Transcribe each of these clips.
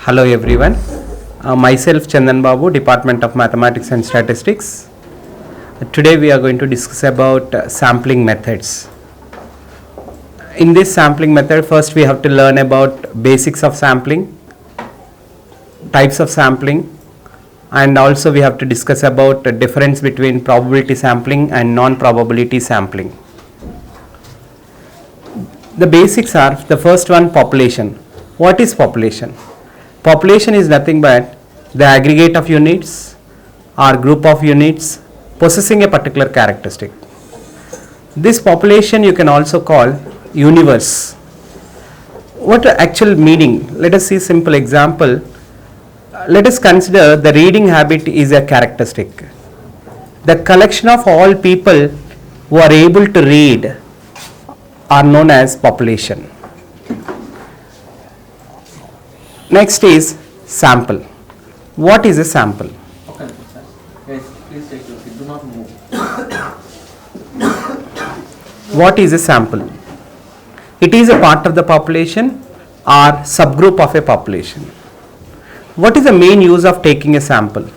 Hello everyone. Myself Chandan Babu, Department of Mathematics and Statistics. Today we are going to discuss about sampling methods. In this sampling method, first we have to learn about basics of sampling, types of sampling, and also we have to discuss about the difference between probability sampling and non-probability sampling. The basics are, the first one, population. What is population? Population is nothing but the aggregate of units or group of units possessing a particular characteristic. This population you can also call universe. What the actual meaning? Let us see simple example. Let us consider the reading habit is a characteristic. The collection of all people who are able to read are known as population. Next is sample. What is a sample? Okay, sir. Yes, please take your seat. Do not move. What is a sample? It is a part of the population or subgroup of a population. What is the main use of taking a sample?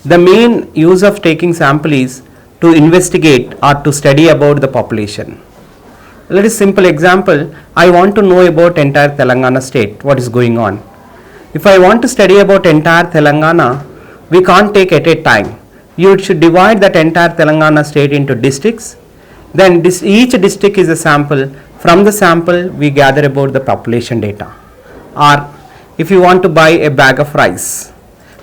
The main use of taking sample is to investigate or to study about the population. Let us simple example. I want to know about entire Telangana state, what is going on. If I want to study about entire Telangana, we can't take at a time. You should divide that entire Telangana state into districts. Then each district is a sample. From the sample, we gather about the population data. Or if you want to buy a bag of rice,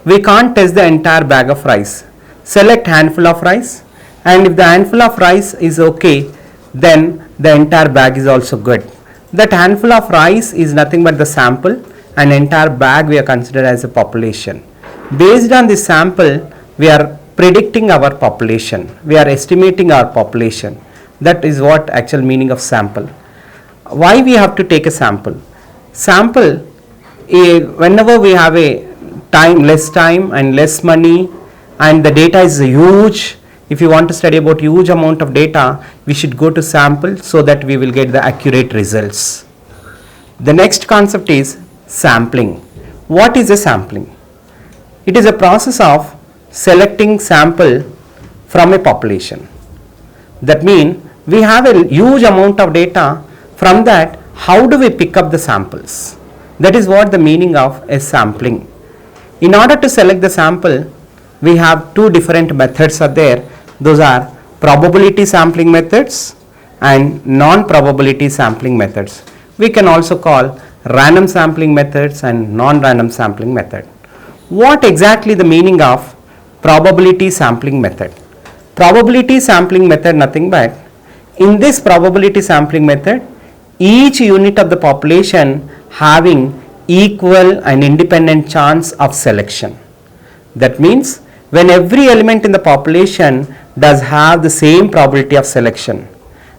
we can't test the entire bag of rice. Select handful of rice, and if the handful of rice is okay, then the entire bag is also good. That handful of rice is nothing but the sample, and entire bag we are considered as a population. Based on this sample, we are predicting our population. We are estimating our population. That is what actual meaning of sample. Why we have to take a sample? Sample, whenever we have a less time and less money, and the data is huge. If you want to study about huge amount of data, we should go to sample so that we will get the accurate results. The next concept is sampling. What is a sampling? It is a process of selecting sample from a population. That means we have a huge amount of data. From that, how do we pick up the samples? That is what the meaning of a sampling. In order to select the sample, we have two different methods are there. Those are probability sampling methods and non-probability sampling methods. We can also call random sampling methods and non-random sampling method. What exactly the meaning of probability sampling method? Probability sampling method nothing but, in this probability sampling method, each unit of the population having equal and independent chance of selection. That means when every element in the population does have the same probability of selection,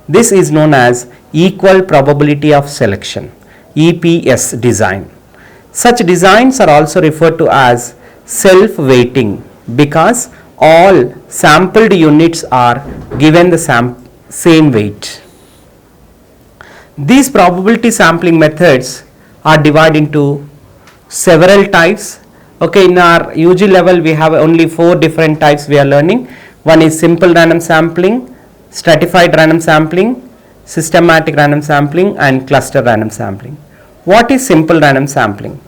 this is known as equal probability of selection, EPS design. Such designs are also referred to as self-weighting because all sampled units are given the same weight. These probability sampling methods are divided into several types. Okay, in our UG level we have only 4 different types we are learning. One is simple random sampling, stratified random sampling, systematic random sampling, and cluster random sampling. What is simple random sampling?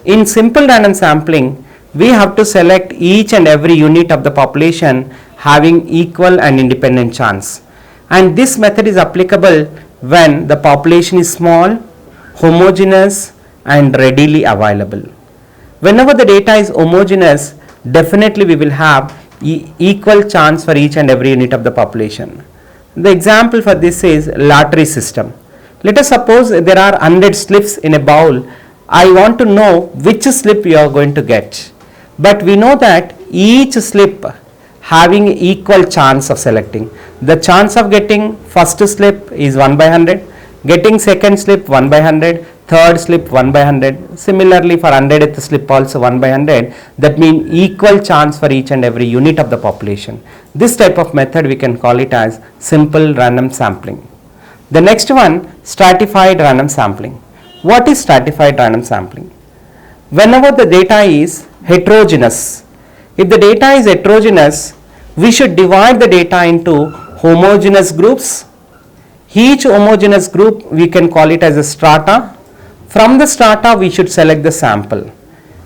In simple random sampling, we have to select each and every unit of the population having equal and independent chance. And this method is applicable when the population is small, homogeneous, and readily available. Whenever the data is homogeneous, definitely we will have equal chance for each and every unit of the population. The example for this is lottery system. Let us suppose there are 100 slips in a bowl. I want to know which slip you are going to get. But we know that each slip having equal chance of selecting. The chance of getting first slip is 1 by 100, getting second slip 1 by 100, third slip 1 by 100. Similarly for 100th slip also 1 by 100. That means equal chance for each and every unit of the population. This type of method we can call it as simple random sampling. The next one, stratified random sampling. What is stratified random sampling? whenever the data is heterogeneous. If the data is heterogeneous, we should divide the data into homogeneous groups. Each homogeneous group we can call it as a strata. From the strata we should select the sample.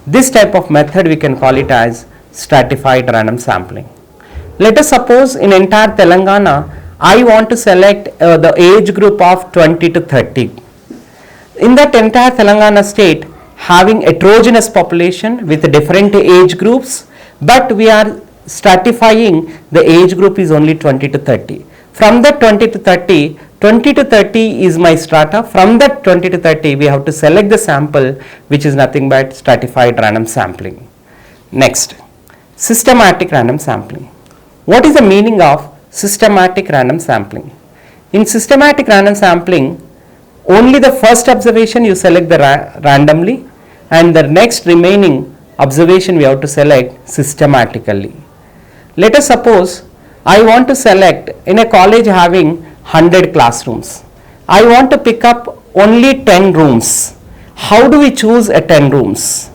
This type of method we can call it as stratified random sampling. Let us suppose in entire Telangana I want to select the age group of 20 to 30. In that entire Telangana state, having heterogeneous population with different age groups, but we are stratifying the age group is only 20 to 30. From that 20 to 30, 20 to 30 is my strata. From that 20 to 30, we have to select the sample, which is nothing but stratified random sampling. Next, systematic random sampling. What is the meaning of systematic random sampling? In systematic random sampling, only the first observation you select the randomly, and the next remaining observation we have to select systematically. Let us suppose I want to select in a college having 100 classrooms. I want to pick up only 10 rooms. How do we choose a 10 rooms?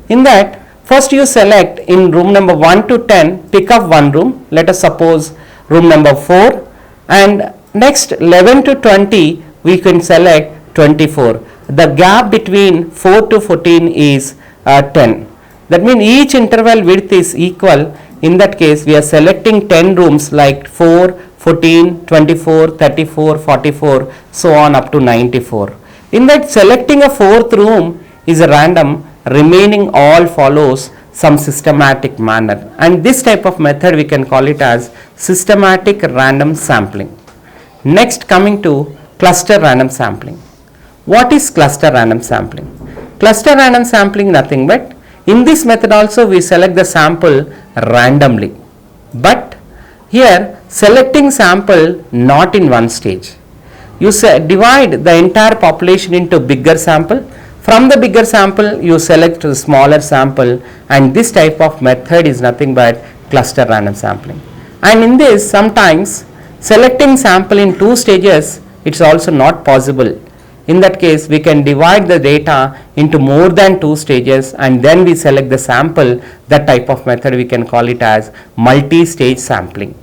In that, first you select in room number 1 to 10, pick up one room. Let us suppose room number 4, and next 11 to 20 we can select 24. The gap between 4 to 14 is 10. That means each interval width is equal. In that case, we are selecting 10 rooms like 4, 14, 24, 34, 44, so on up to 94. In that, selecting a fourth room is a random, remaining all follows some systematic manner. And this type of method we can call it as systematic random sampling. Next, coming to cluster random sampling. What is cluster random sampling? Cluster random sampling nothing but in this method also we select the sample randomly, but here selecting sample not in one stage. You divide the entire population into bigger sample. From the bigger sample you select the smaller sample, and this type of method is nothing but cluster random sampling. And in this sometimes selecting sample in two stages it's also not possible. In that case, we can divide the data into more than two stages and then we select the sample. That type of method we can call it as multi-stage sampling.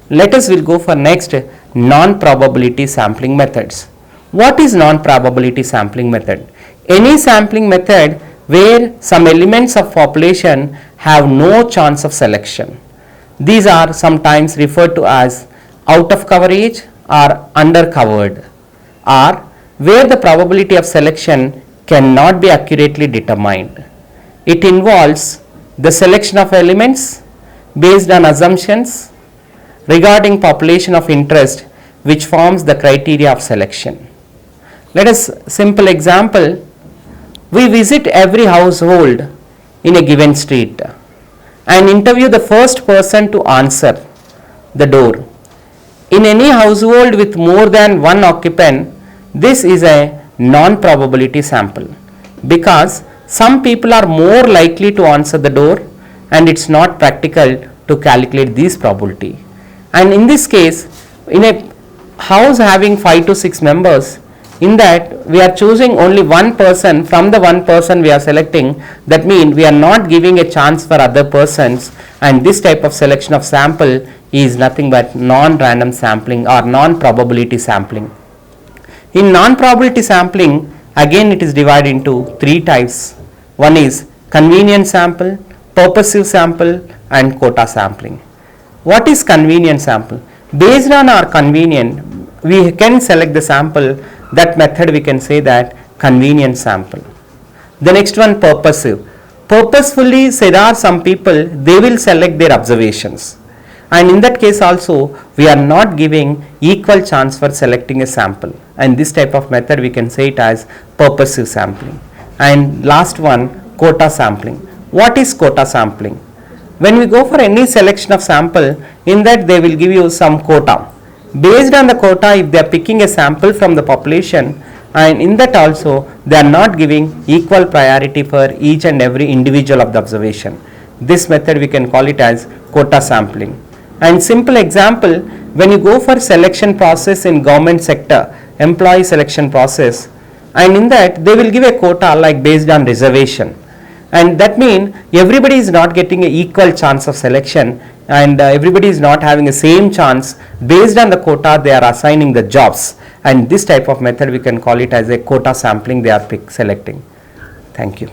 Let us will go for next non-probability sampling methods. What is non-probability sampling method? Any sampling method where some elements of population have no chance of selection. These are sometimes referred to as out of coverage or undercovered, or where the probability of selection cannot be accurately determined. It involves the selection of elements based on assumptions regarding population of interest which forms the criteria of selection. Let us simple example. We visit every household in a given street and interview the first person to answer the door. In any household with more than one occupant, this is a non-probability sample because some people are more likely to answer the door and it's not practical to calculate this probability. And in this case, in a house having 5 to 6 members, in that we are choosing only one person. From the one person we are selecting, that means we are not giving a chance for other persons, and this type of selection of sample is nothing but non-random sampling or non-probability sampling. In non-probability sampling, again it is divided into three types. One is convenient sample, purposive sample and quota sampling. What is convenient sample? Based on our convenient, we can select the sample. That method we can say that convenient sample. The next one, purposive. Purposefully, there are some people, they will select their observations. And in that case also, we are not giving equal chance for selecting a sample. And this type of method we can say it as purposive sampling. And last one, quota sampling. What is quota sampling? When we go for any selection of sample, in that they will give you some quota. Based on the quota, if they are picking a sample from the population, and in that also they are not giving equal priority for each and every individual of the observation. This method we can call it as quota sampling. And simple example, when you go for selection process in government sector, employee selection process, and in that they will give a quota like based on reservation, and that means everybody is not getting an equal chance of selection, and everybody is not having the same chance. Based on the quota they are assigning the jobs, and this type of method we can call it as a quota sampling they are selecting. Thank you.